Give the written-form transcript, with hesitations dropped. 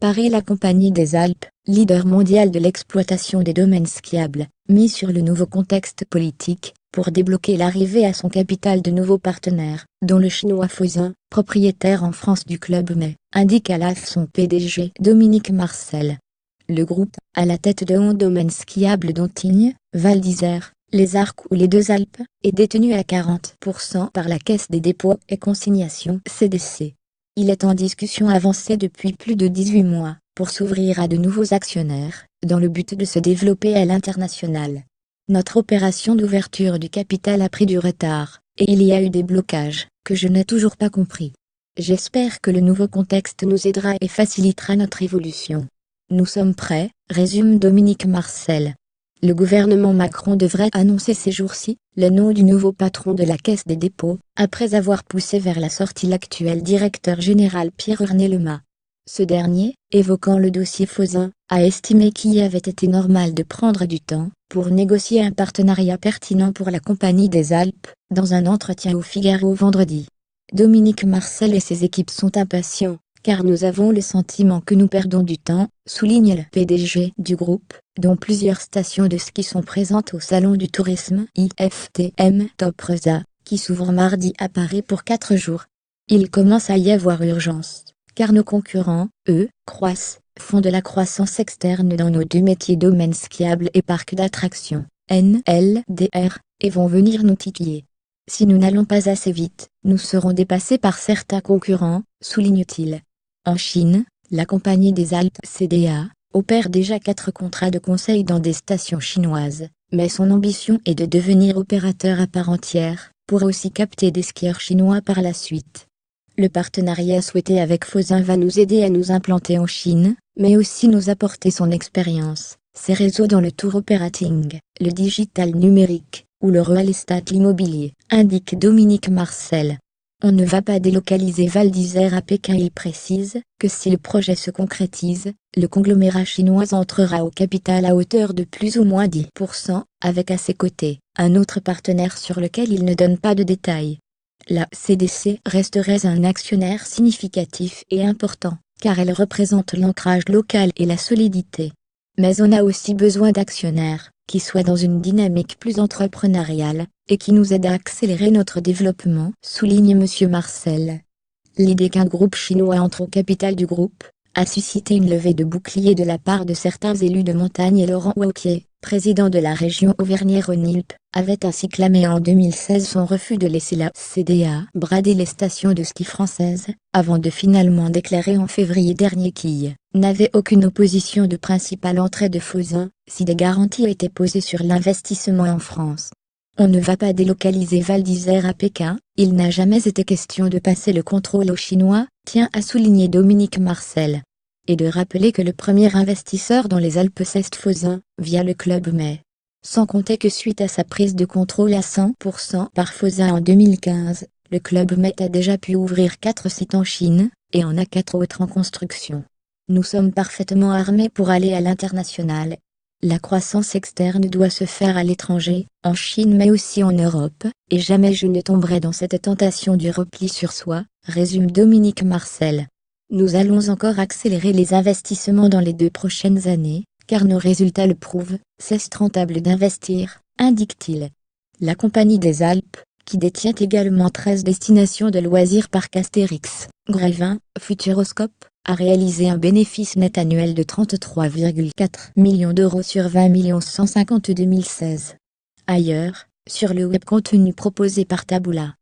Paris. La Compagnie des Alpes, leader mondial de l'exploitation des domaines skiables, mise sur le nouveau contexte politique, pour débloquer l'arrivée à son capital de nouveaux partenaires, dont le chinois Fosun, propriétaire en France du Club Med, indique à l'AF son PDG Dominique Marcel. Le groupe, à la tête de 11 domaines skiables dont Tignes, Val d'Isère, les Arcs ou les Deux Alpes, est détenu à 40% par la Caisse des dépôts et consignations (CDC). Il est en discussion avancée depuis plus de 18 mois, pour s'ouvrir à de nouveaux actionnaires, dans le but de se développer à l'international. Notre opération d'ouverture du capital a pris du retard, et il y a eu des blocages, que je n'ai toujours pas compris. J'espère que le nouveau contexte nous aidera et facilitera notre évolution. Nous sommes prêts, résume Dominique Marcel. Le gouvernement Macron devrait annoncer ces jours-ci le nom du nouveau patron de la Caisse des dépôts, après avoir poussé vers la sortie l'actuel directeur général Pierre-René Lemay. Ce dernier, évoquant le dossier Fosun, a estimé qu'il avait été normal de prendre du temps pour négocier un partenariat pertinent pour la Compagnie des Alpes, dans un entretien au Figaro vendredi. Dominique Marcel et ses équipes sont impatients, car nous avons le sentiment que nous perdons du temps, souligne le PDG du groupe, dont plusieurs stations de ski sont présentes au Salon du Tourisme IFTM Topresa, qui s'ouvre mardi à Paris pour 4 jours. Il commence à y avoir urgence, car nos concurrents, eux, croissent, font de la croissance externe dans nos deux métiers domaines skiables et parcs d'attractions, NLDR, et vont venir nous titiller. Si nous n'allons pas assez vite, nous serons dépassés par certains concurrents, souligne-t-il. En Chine, la Compagnie des Alpes CDA opère déjà 4 contrats de conseil dans des stations chinoises, mais son ambition est de devenir opérateur à part entière, pour aussi capter des skieurs chinois par la suite. Le partenariat souhaité avec Fosun va nous aider à nous implanter en Chine, mais aussi nous apporter son expérience, ses réseaux dans le tour operating, le digital numérique, ou le real estate l'immobilier, indique Dominique Marcel. On ne va pas délocaliser Val d'Isère à Pékin. Il précise que si le projet se concrétise, le conglomérat chinois entrera au capital à hauteur de plus ou moins 10%, avec à ses côtés un autre partenaire sur lequel il ne donne pas de détails. La CDC resterait un actionnaire significatif et important, car elle représente l'ancrage local et la solidité. Mais on a aussi besoin d'actionnaires qui soient dans une dynamique plus entrepreneuriale, et qui nous aident à accélérer notre développement, souligne M. Marcel. L'idée qu'un groupe chinois entre au capital du groupe a suscité une levée de boucliers de la part de certains élus de montagne, et Laurent Wauquiez, président de la région Auvergne-Rhône-Alpes, avait ainsi clamé en 2016 son refus de laisser la CDA brader les stations de ski françaises, avant de finalement déclarer en février dernier qu'il n'avait aucune opposition de principe à l'entrée de Fosun, si des garanties étaient posées sur l'investissement en France. On ne va pas délocaliser Val d'Isère à Pékin, il n'a jamais été question de passer le contrôle aux Chinois, tient à souligner Dominique Marcel. Et de rappeler que le premier investisseur dans les Alpes c'est Fosun, via le Club Med. Sans compter que suite à sa prise de contrôle à 100% par Fosun en 2015, le Club Med a déjà pu ouvrir 4 sites en Chine, et en a 4 autres en construction. Nous sommes parfaitement armés pour aller à l'international. La croissance externe doit se faire à l'étranger, en Chine mais aussi en Europe, et jamais je ne tomberai dans cette tentation du repli sur soi, résume Dominique Marcel. Nous allons encore accélérer les investissements dans les 2 prochaines années, car nos résultats le prouvent, c'est rentable d'investir, indique-t-il. La Compagnie des Alpes, qui détient également 13 destinations de loisirs parc Astérix, Grévin, Futuroscope, a réalisé un bénéfice net annuel de 33,4 millions d'euros sur 20 150 2016. Ailleurs, sur le web, contenu proposé par Taboola.